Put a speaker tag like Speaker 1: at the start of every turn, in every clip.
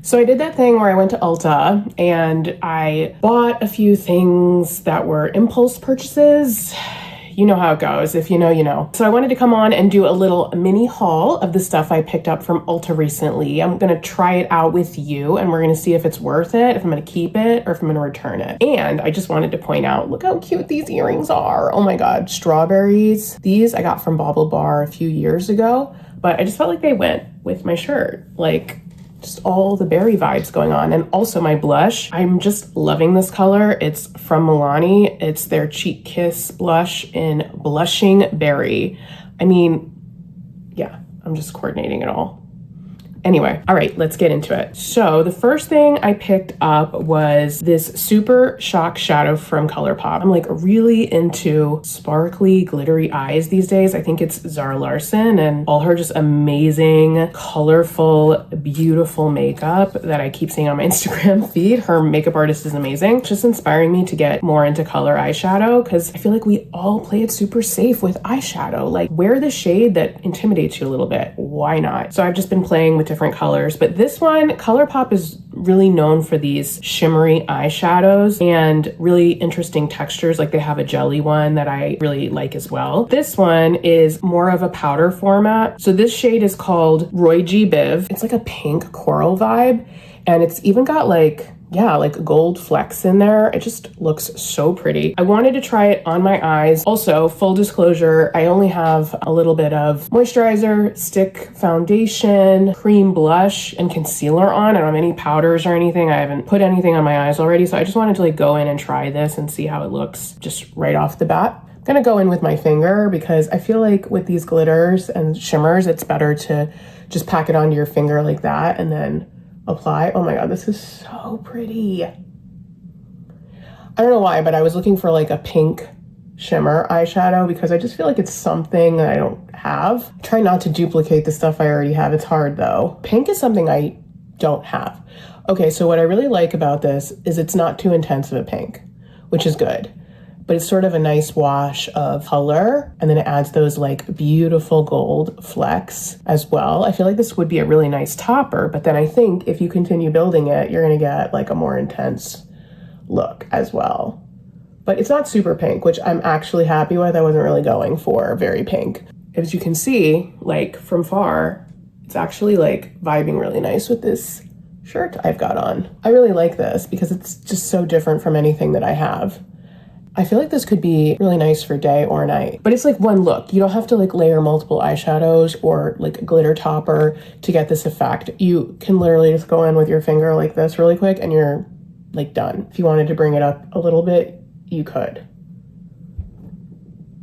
Speaker 1: So I did that thing where I went to Ulta and I bought a few things that were impulse purchases. You know how it goes. If you know, you know. So I wanted to come on and do a little mini haul of the stuff I picked up from Ulta recently. I'm gonna try it out with you and we're gonna see if it's worth it, if I'm gonna keep it, or if I'm gonna return it. And I just wanted to point out, look how cute these earrings are. Oh my God, strawberries. These I got from Bobble Bar a few years ago, but I just felt like they went with my shirt. Like, just all the berry vibes going on. And also my blush, I'm just loving this color. It's from Milani. It's their Cheek Kiss blush in Blushing Berry. I mean, yeah, I'm just coordinating it all. Anyway, all right, let's get into it. So the first thing I picked up was this Super Shock Shadow from ColourPop. I'm like really into sparkly, glittery eyes these days. I think it's Zara Larsson and all her just amazing, colorful, beautiful makeup that I keep seeing on my Instagram feed. Her makeup artist is amazing. It's just inspiring me to get more into color eyeshadow because I feel like we all play it super safe with eyeshadow. Like, wear the shade that intimidates you a little bit. Why not? So I've just been playing with different colors, but this one, ColourPop is really known for these shimmery eyeshadows and really interesting textures. Like they have a jelly one that I really like as well. This one is more of a powder format. So this shade is called Roy G. Biv. It's like a pink coral vibe, and it's even got like gold flecks in there. It just looks so pretty. I wanted to try it on my eyes. Also, full disclosure, I only have a little bit of moisturizer, stick foundation, cream blush, and concealer on. I don't have any powders or anything. I haven't put anything on my eyes already. So I just wanted to like go in and try this and see how it looks just right off the bat. I'm gonna go in with my finger because I feel like with these glitters and shimmers, it's better to just pack it onto your finger like that and then apply. Oh my God, this is so pretty. I don't know why, but I was looking for like a pink shimmer eyeshadow because I just feel like it's something that I don't have. I try not to duplicate the stuff I already have. It's hard though. Pink is something I don't have. Okay, so what I really like about this is it's not too intense of a pink, which is good. But it's sort of a nice wash of color, and then it adds those like beautiful gold flecks as well. I feel like this would be a really nice topper, but then I think if you continue building it, you're gonna get like a more intense look as well. But it's not super pink, which I'm actually happy with. I wasn't really going for very pink. As you can see, like from far, it's actually like vibing really nice with this shirt I've got on. I really like this because it's just so different from anything that I have. I feel like this could be really nice for day or night, but it's like one look. You don't have to like layer multiple eyeshadows or like a glitter topper to get this effect. You can literally just go in with your finger like this really quick and you're like done. If you wanted to bring it up a little bit, you could.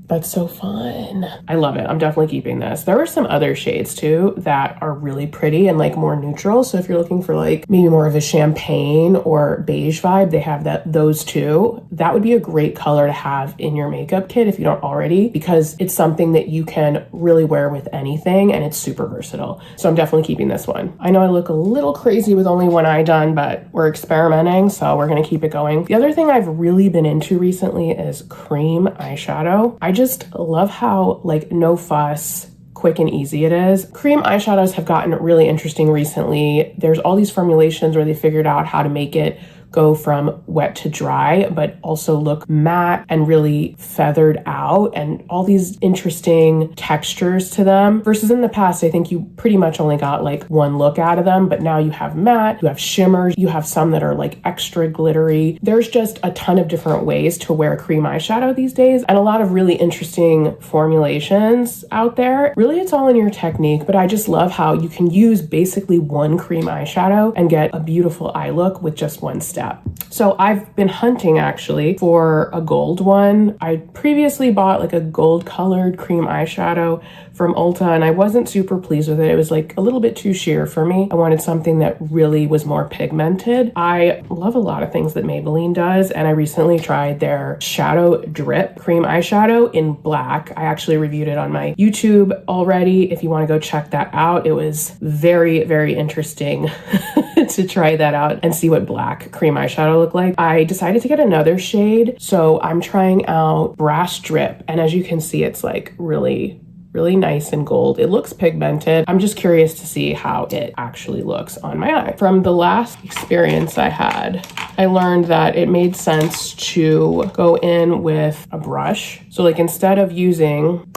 Speaker 1: That's so fun. I love it. I'm definitely keeping this. There were some other shades too that are really pretty and like more neutral. So if you're looking for like maybe more of a champagne or beige vibe, they have those too. That would be a great color to have in your makeup kit if you don't already, because it's something that you can really wear with anything and it's super versatile. So I'm definitely keeping this one. I know I look a little crazy with only one eye done, but we're experimenting, so we're gonna keep it going. The other thing I've really been into recently is cream eyeshadow. I just love how like no fuss, quick and easy it is. Cream eyeshadows have gotten really interesting recently. There's all these formulations where they figured out how to make it go from wet to dry, but also look matte and really feathered out and all these interesting textures to them. Versus in the past, I think you pretty much only got like one look out of them, but now you have matte, you have shimmers, you have some that are like extra glittery. There's just a ton of different ways to wear cream eyeshadow these days and a lot of really interesting formulations out there. Really, it's all in your technique, but I just love how you can use basically one cream eyeshadow and get a beautiful eye look with just one step. So I've been hunting actually for a gold one. I previously bought like a gold colored cream eyeshadow from Ulta and I wasn't super pleased with it. It was like a little bit too sheer for me. I wanted something that really was more pigmented. I love a lot of things that Maybelline does, and I recently tried their Shadow Drip cream eyeshadow in black. I actually reviewed it on my YouTube already. If you want to go check that out, it was very, very interesting to try that out and see what black cream eyeshadow looked like. I decided to get another shade, so I'm trying out Brass Drip, and as you can see, it's like really really nice and gold. It looks pigmented. I'm just curious to see how it actually looks on my eye. From the last experience I had, I learned that it made sense to go in with a brush. So like instead of using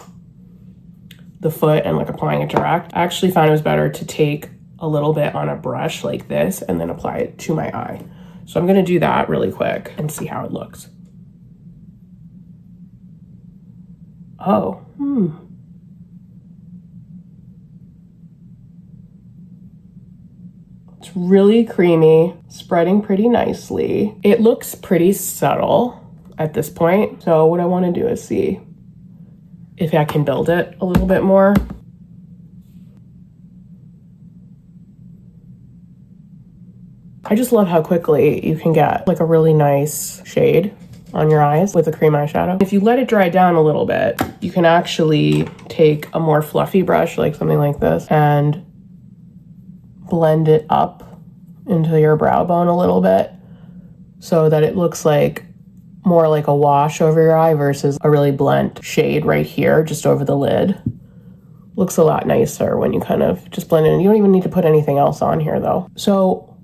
Speaker 1: the foot and like applying it direct, I actually found it was better to take a little bit on a brush like this and then apply it to my eye. So I'm gonna do that really quick and see how it looks. Oh, It's really creamy, spreading pretty nicely. It looks pretty subtle at this point. So what I wanna do is see if I can build it a little bit more. I just love how quickly you can get like a really nice shade on your eyes with a cream eyeshadow. If you let it dry down a little bit, you can actually take a more fluffy brush, like something like this, and blend it up into your brow bone a little bit so that it looks like more like a wash over your eye versus a really blend shade right here, just over the lid. Looks a lot nicer when you kind of just blend it in. You don't even need to put anything else on here though. So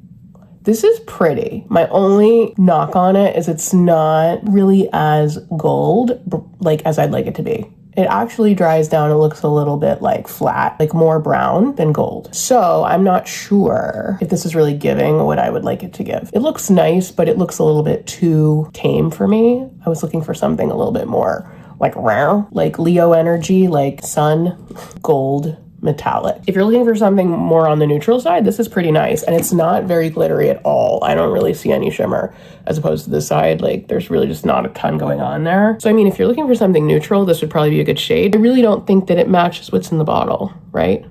Speaker 1: this is pretty. My only knock on it is it's not really as gold, like as I'd like it to be. It actually dries down. It looks a little bit like flat, like more brown than gold. So I'm not sure if this is really giving what I would like it to give. It looks nice, but it looks a little bit too tame for me. I was looking for something a little bit more like rare, like Leo energy, like sun, gold, metallic. If you're looking for something more on the neutral side, this is pretty nice. And it's not very glittery at all. I don't really see any shimmer as opposed to this side. Like there's really just not a ton going on there. So I mean, if you're looking for something neutral, this would probably be a good shade. I really don't think that it matches what's in the bottle, right?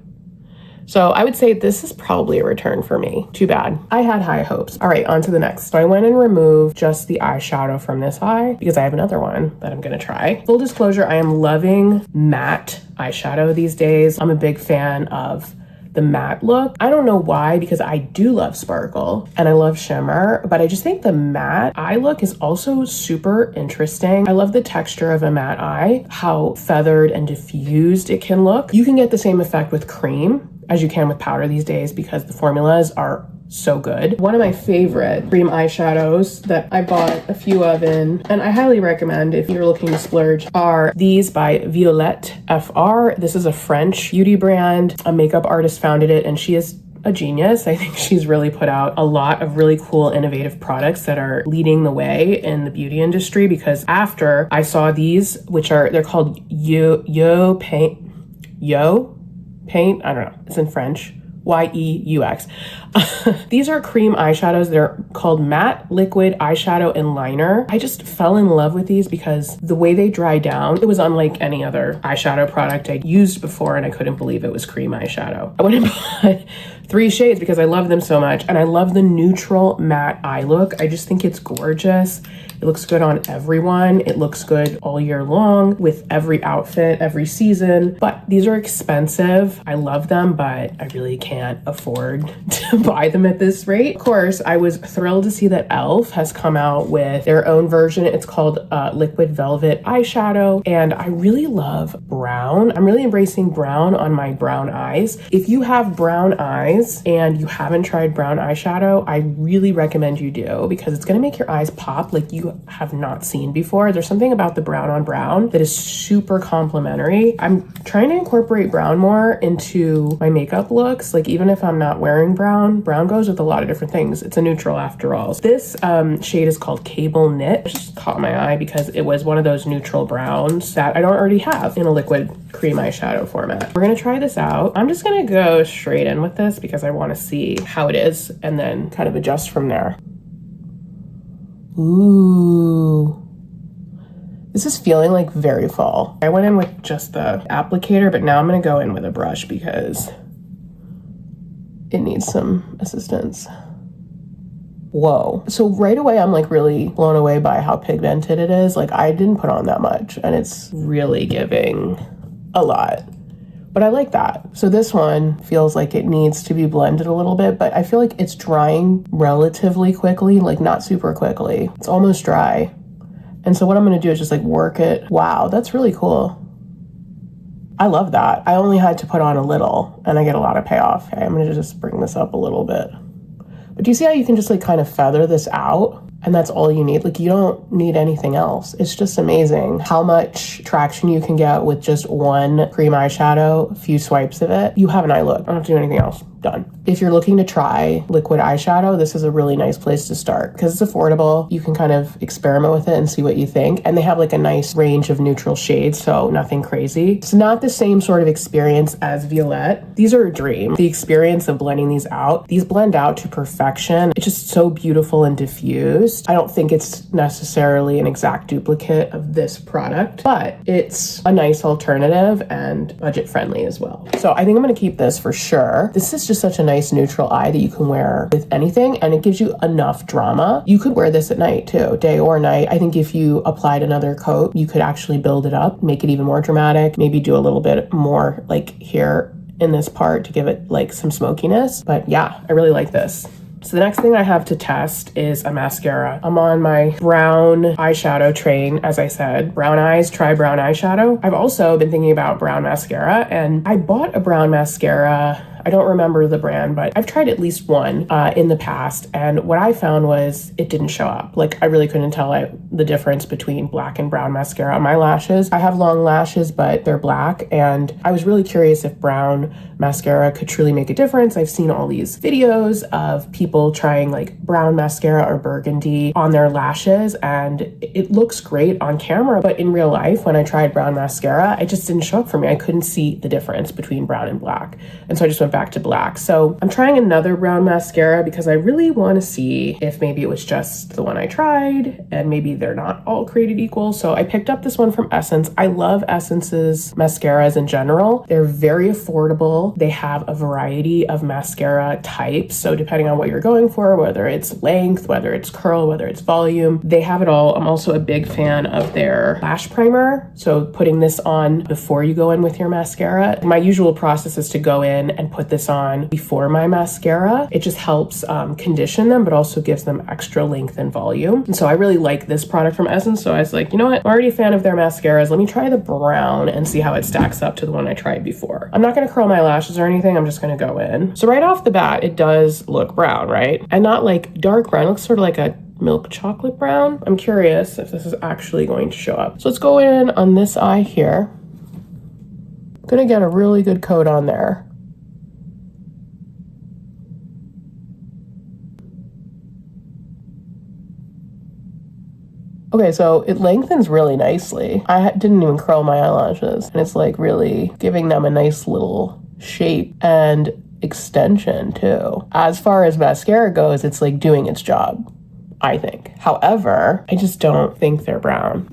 Speaker 1: So I would say this is probably a return for me. Too bad. I had high hopes. All right, on to the next. So I went and removed just the eyeshadow from this eye because I have another one that I'm gonna try. Full disclosure, I am loving matte eyeshadow these days. I'm a big fan of the matte look. I don't know why, because I do love sparkle and I love shimmer, but I just think the matte eye look is also super interesting. I love the texture of a matte eye, how feathered and diffused it can look. You can get the same effect with cream as you can with powder these days because the formulas are so good. One of my favorite cream eyeshadows that I bought a few of in, and I highly recommend if you're looking to splurge, are these by Violette FR. This is a French beauty brand. A makeup artist founded it and she is a genius. I think she's really put out a lot of really cool, innovative products that are leading the way in the beauty industry, because after I saw these, they're called Yo Paint, I don't know, it's in French, Y-E-U-X. These are cream eyeshadows. They're called matte liquid eyeshadow and liner. I just fell in love with these because the way they dry down, it was unlike any other eyeshadow product I'd used before, and I couldn't believe it was cream eyeshadow. I went and bought 3 shades because I love them so much, and I love the neutral matte eye look. I just think it's gorgeous. It looks good on everyone. It looks good all year long with every outfit, every season, but these are expensive. I love them, but I really can't afford to buy them at this rate. Of course, I was thrilled to see that e.l.f. has come out with their own version. It's called Liquid Velvet Eyeshadow, and I really love brown. I'm really embracing brown on my brown eyes. If you have brown eyes and you haven't tried brown eyeshadow, I really recommend you do, because it's gonna make your eyes pop like you have not seen before. There's something about the brown on brown that is super complimentary. I'm trying to incorporate brown more into my makeup looks. Like even if I'm not wearing brown goes with a lot of different things. It's a neutral after all. This shade is called Cable Knit. It just caught my eye because it was one of those neutral browns that I don't already have in a liquid cream eyeshadow format. We're gonna try this out. I'm just gonna go straight in with this because I wanna see how it is and then kind of adjust from there. Ooh, this is feeling like very fall. I went in with just the applicator, but now I'm gonna go in with a brush because it needs some assistance. Whoa. So right away, I'm like really blown away by how pigmented it is. Like I didn't put on that much and it's really giving a lot. But I like that. So this one feels like it needs to be blended a little bit, but I feel like it's drying relatively quickly, like not super quickly. It's almost dry. And so what I'm gonna do is just like work it. Wow, that's really cool. I love that. I only had to put on a little and I get a lot of payoff. Okay, I'm gonna just bring this up a little bit. But do you see how you can just like kind of feather this out? And that's all you need. Like, you don't need anything else. It's just amazing how much traction you can get with just one cream eyeshadow, a few swipes of it. You have an eye look. I don't have to do anything else. Done. If you're looking to try liquid eyeshadow, this is a really nice place to start because it's affordable. You can kind of experiment with it and see what you think. And they have like a nice range of neutral shades, so nothing crazy. It's not the same sort of experience as Violette. These are a dream. The experience of blending these out, these blend out to perfection. It's just so beautiful and diffused. I don't think it's necessarily an exact duplicate of this product, but it's a nice alternative and budget friendly as well. So I think I'm gonna keep this for sure. This is just such a nice neutral eye that you can wear with anything, and it gives you enough drama. You could wear this at night too, day or night. I think if you applied another coat, you could actually build it up, make it even more dramatic, maybe do a little bit more like here in this part to give it like some smokiness. But yeah, I really like this. So the next thing I have to test is a mascara. I'm on my brown eyeshadow train, as I said. Brown eyes, try brown eyeshadow. I've also been thinking about brown mascara, and I bought a brown mascara. I don't remember the brand, but I've tried at least one in the past. And what I found was it didn't show up. Like, I really couldn't tell the difference between black and brown mascara on my lashes. I have long lashes, but they're black. And I was really curious if brown mascara could truly make a difference. I've seen all these videos of people trying like brown mascara or burgundy on their lashes, and it looks great on camera. But in real life, when I tried brown mascara, it just didn't show up for me. I couldn't see the difference between brown and black. And so I just went back to black. So I'm trying another brown mascara because I really want to see if maybe it was just the one I tried and maybe they're not all created equal. So I picked up this one from Essence. I love Essence's mascaras in general. They're very affordable. They have a variety of mascara types. So depending on what you're going for, whether it's length, whether it's curl, whether it's volume, they have it all. I'm also a big fan of their lash primer. So putting this on before you go in with your mascara. My usual process is to go in and put this on before my mascara. It just helps condition them, but also gives them extra length and volume. And so I really like this product from Essence. So I was like, you know what? I'm already a fan of their mascaras. Let me try the brown and see how it stacks up to the one I tried before. I'm not going to curl my lashes or anything. I'm just going to go in. So right off the bat, it does look brown, right? And not like dark brown. It looks sort of like a milk chocolate brown. I'm curious if this is actually going to show up. So let's go in on this eye here. I'm going to get a really good coat on there. Okay, so it lengthens really nicely. I didn't even curl my eyelashes, and it's like really giving them a nice little shape and extension too. As far as mascara goes, it's like doing its job, I think. However, I just don't think they're brown.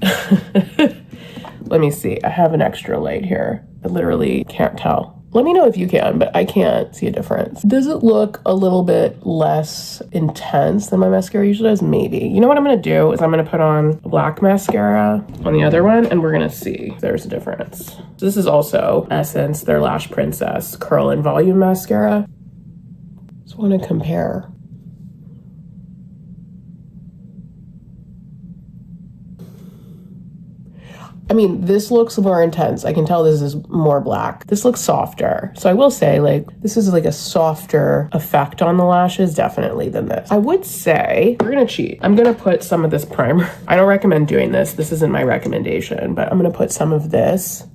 Speaker 1: Let me see. I have an extra light here. I literally can't tell. Let me know if you can, but I can't see a difference. Does it look a little bit less intense than my mascara usually does? Maybe. You know what I'm going to do is I'm going to put on a black mascara on the other one, and we're going to see if there's a difference. So this is also Essence, their Lash Princess Curl and Volume Mascara. Just want to compare. I mean, this looks more intense. I can tell this is more black. This looks softer. So I will say, like, this is like a softer effect on the lashes, definitely, than this. I would say, we're gonna cheat. I'm gonna put some of this primer. I don't recommend doing this. This isn't my recommendation, but I'm gonna put some of this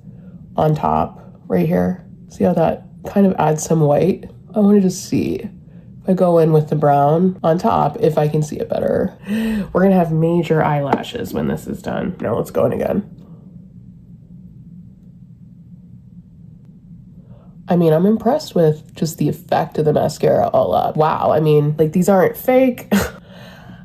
Speaker 1: on top right here. See how that kind of adds some white? I wanna just see. If I go in with the brown on top, if I can see it better. We're gonna have major eyelashes when this is done. Now let's go in again. I mean, I'm impressed with just the effect of the mascara all up. Wow, I mean, like, these aren't fake.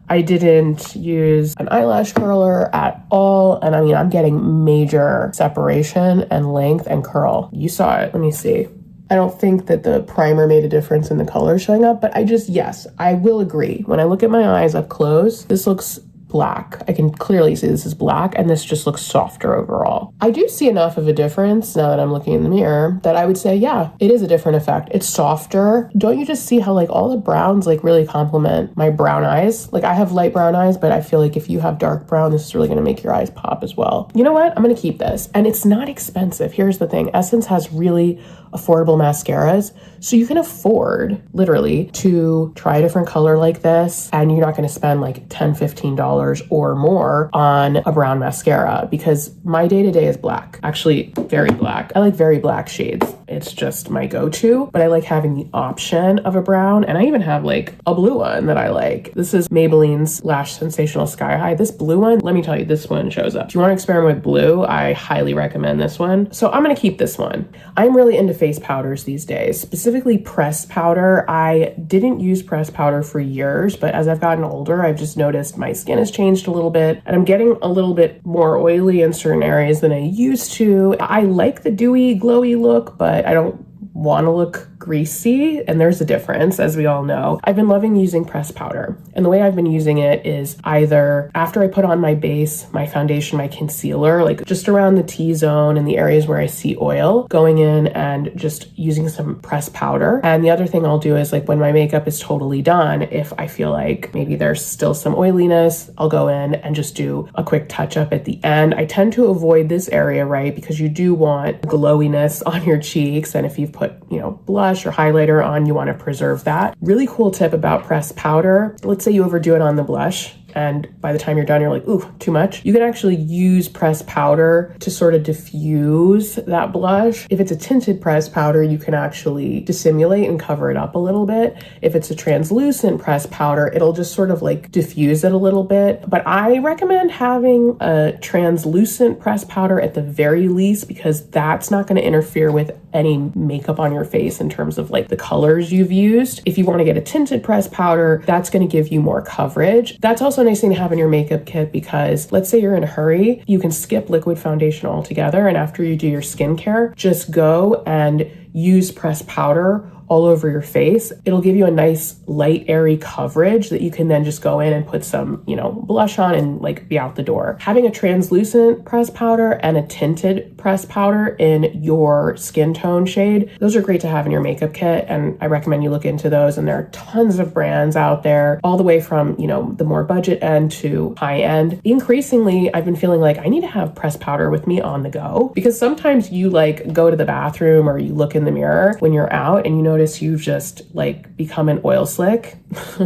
Speaker 1: I didn't use an eyelash curler at all. And I mean, I'm getting major separation and length and curl. You saw it. Let me see. I don't think that the primer made a difference in the color showing up, but yes, I will agree. When I look at my eyes up close, this looks black. I can clearly see this is black, and this just looks softer overall. I do see enough of a difference now that I'm looking in the mirror that I would say, yeah, it is a different effect. It's softer. Don't you just see how like all the browns like really complement my brown eyes? Like I have light brown eyes, but I feel like if you have dark brown, this is really gonna make your eyes pop as well. You know what? I'm gonna keep this. And it's not expensive. Here's the thing. Essence has really affordable mascaras, so you can afford literally to try a different color like this, and you're not going to spend like $10-15 or more on a brown mascara, because my day-to-day is black, actually very black. I like very black shades. It's just my go-to, but I like having the option of a brown, and I even have like a blue one that I like. This is Maybelline's Lash Sensational Sky High. This blue one, let me tell you, this one shows up. If you want to experiment with blue, I highly recommend this one. So I'm going to keep this one. I'm really into face powders these days, specifically pressed powder. I didn't use pressed powder for years, but as I've gotten older, I've just noticed my skin has changed a little bit, and I'm getting a little bit more oily in certain areas than I used to. I like the dewy, glowy look, but I don't want to look greasy, and there's a difference, as we all know. I've been loving using pressed powder, and the way I've been using it is either after I put on my base, my foundation, my concealer, like just around the T-zone and the areas where I see oil, going in and just using some pressed powder. And the other thing I'll do is like when my makeup is totally done, if I feel like maybe there's still some oiliness, I'll go in and just do a quick touch up at the end. I tend to avoid this area, right? Because you do want glowiness on your cheeks, and if you've put, you know, blush or highlighter on, you want to preserve that. Really cool tip about pressed powder. Let's say you overdo it on the blush, and by the time you're done, you're like, ooh, too much. You can actually use pressed powder to sort of diffuse that blush. If it's a tinted pressed powder, you can actually dissimulate and cover it up a little bit. If it's a translucent pressed powder, it'll just sort of like diffuse it a little bit. But I recommend having a translucent pressed powder at the very least, because that's not going to interfere with any makeup on your face in terms of like the colors you've used. If you want to get a tinted pressed powder, that's going to give you more coverage. That's also a nice thing to have in your makeup kit, because let's say you're in a hurry, you can skip liquid foundation altogether, and after you do your skincare, just go and use pressed powder all over your face. It'll give you a nice light airy coverage that you can then just go in and put some, you know, blush on and like be out the door. Having a translucent pressed powder and a tinted pressed powder in your skin tone shade, those are great to have in your makeup kit, and I recommend you look into those. And there are tons of brands out there, all the way from, you know, the more budget end to high end. Increasingly, I've been feeling like I need to have pressed powder with me on the go, because sometimes you like go to the bathroom or you look in the mirror when you're out and you notice you've just like become an oil slick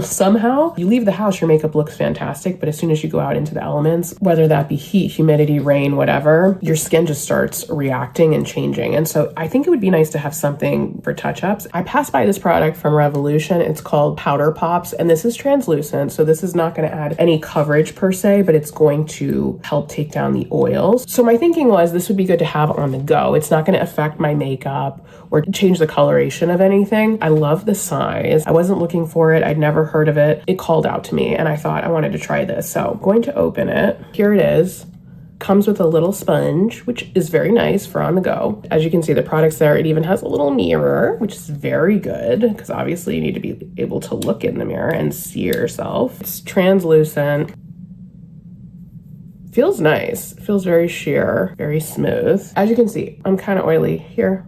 Speaker 1: somehow. You leave the house, your makeup looks fantastic, but as soon as you go out into the elements, whether that be heat, humidity, rain, whatever, your skin just starts reacting and changing. And so I think it would be nice to have something for touch-ups. I passed by this product from Revolution. It's called Powder Pops, and this is translucent, so this is not going to add any coverage per se, but it's going to help take down the oils. So my thinking was this would be good to have on the go. It's not going to affect my makeup or change the coloration of anything. I love the size. I wasn't looking for it. I'd never heard of it. It called out to me, and I thought I wanted to try this. So I'm going to open it. Here it is. Comes with a little sponge, which is very nice for on the go. As you can see, the product's there. It even has a little mirror, which is very good, because obviously you need to be able to look in the mirror and see yourself. It's translucent. Feels nice. Feels very sheer, very smooth. As you can see, I'm kind of oily here.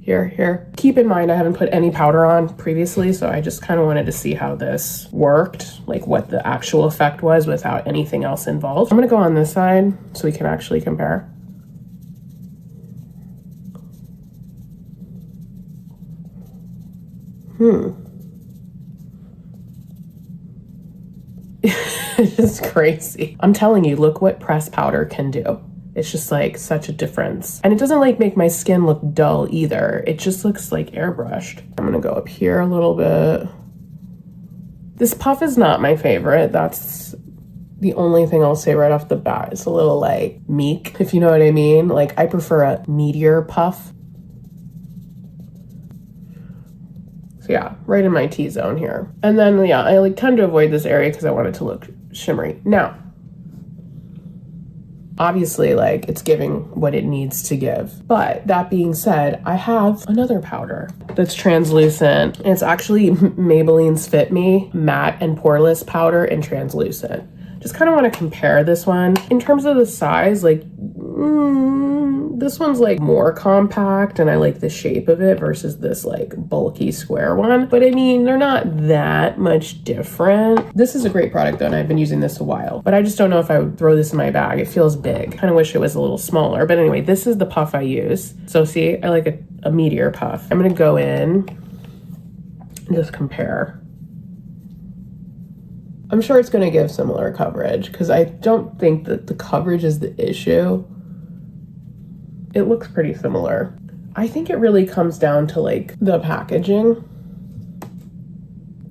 Speaker 1: Here. Keep in mind, I haven't put any powder on previously, so I just kind of wanted to see how this worked, like what the actual effect was without anything else involved. I'm gonna go on this side so we can actually compare. It's crazy. I'm telling you, look what pressed powder can do. It's just like such a difference. And it doesn't like make my skin look dull either. It just looks like airbrushed. I'm gonna go up here a little bit. This puff is not my favorite. That's the only thing I'll say right off the bat. It's a little like meek, if you know what I mean. Like I prefer a meatier puff. So yeah, right in my T-zone here. And then yeah, I like tend to avoid this area because I want it to look shimmery. Now, obviously, like it's giving what it needs to give. But that being said, I have another powder that's translucent. It's actually Maybelline's Fit Me Matte and Poreless Powder in translucent. Just kind of want to compare this one. In terms of the size, like, this one's like more compact and I like the shape of it versus this like bulky square one. But I mean, they're not that much different. This is a great product though, and I've been using this a while, but I just don't know if I would throw this in my bag. It feels big. Kind of wish it was a little smaller. But anyway, this is the puff I use. So see, I like a meteor puff. I'm gonna go in and just compare. I'm sure it's gonna give similar coverage because I don't think that the coverage is the issue. It looks pretty similar. I think it really comes down to like the packaging.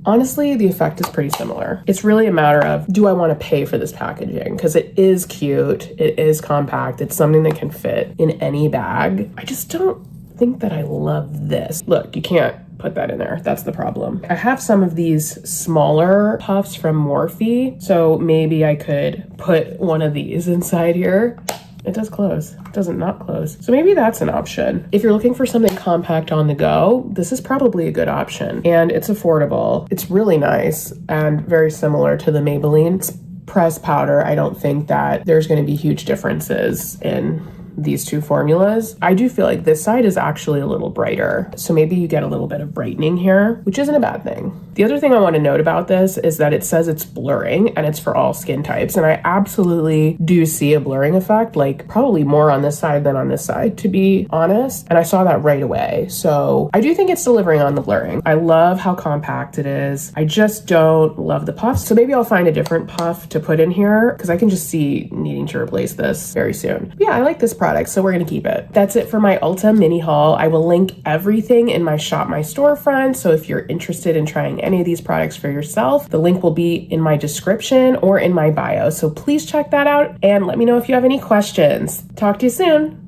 Speaker 1: Honestly, the effect is pretty similar. It's really a matter of, do I want to pay for this packaging? Because it is cute, it is compact, it's something that can fit in any bag. I just don't think that I love this. Look, you can't put that in there. That's the problem. I have some of these smaller puffs from Morphe, so maybe I could put one of these inside here. It does close. It doesn't not close. So maybe that's an option. If you're looking for something compact on the go, this is probably a good option. And it's affordable. It's really nice and very similar to the Maybelline pressed powder. I don't think that there's going to be huge differences in these two formulas. I do feel like this side is actually a little brighter. So maybe you get a little bit of brightening here, which isn't a bad thing. The other thing I want to note about this is that it says it's blurring and it's for all skin types. And I absolutely do see a blurring effect, like probably more on this side than on this side, to be honest. And I saw that right away. So I do think it's delivering on the blurring. I love how compact it is. I just don't love the puffs. So maybe I'll find a different puff to put in here because I can just see needing to replace this very soon. But yeah, I like this product, so we're gonna keep it. That's it for my Ulta mini haul. I will link everything in my Shop My storefront, so if you're interested in trying any of these products for yourself, the link will be in my description or in my bio. So please check that out and let me know if you have any questions. Talk to you soon.